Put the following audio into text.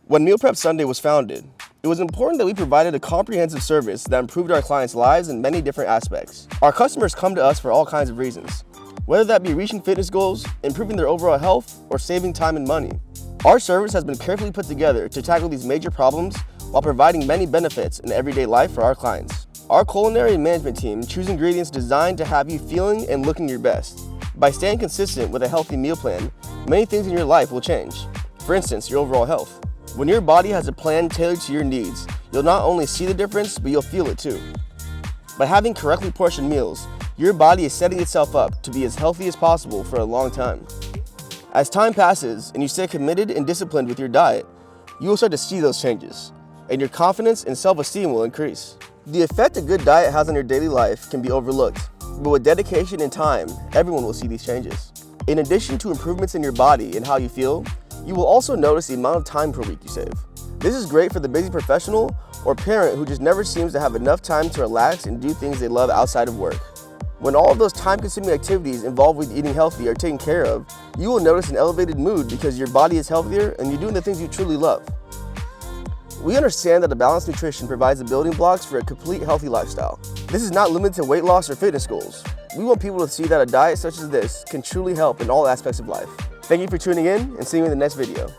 When Meal Prep Sunday was founded, it was important that we provided a comprehensive service that improved our clients' lives in many different aspects. Our customers come to us for all kinds of reasons, whether that be reaching fitness goals, improving their overall health, or saving time and money. Our service has been carefully put together to tackle these major problems while providing many benefits in everyday life for our clients. Our culinary and management team choose ingredients designed to have you feeling and looking your best. By staying consistent with a healthy meal plan, many things in your life will change. For instance, your overall health. When your body has a plan tailored to your needs, you'll not only see the difference, but you'll feel it too. By having correctly portioned meals, your body is setting itself up to be as healthy as possible for a long time. As time passes and you stay committed and disciplined with your diet, you will start to see those changes, and your confidence and self-esteem will increase. The effect a good diet has on your daily life can be overlooked, but with dedication and time, everyone will see these changes. In addition to improvements in your body and how you feel, you will also notice the amount of time per week you save. This is great for the busy professional or parent who just never seems to have enough time to relax and do things they love outside of work. When all of those time-consuming activities involved with eating healthy are taken care of, you will notice an elevated mood because your body is healthier and you're doing the things you truly love. We understand that a balanced nutrition provides the building blocks for a complete healthy lifestyle. This is not limited to weight loss or fitness goals. We want people to see that a diet such as this can truly help in all aspects of life. Thank you for tuning in and see you in the next video.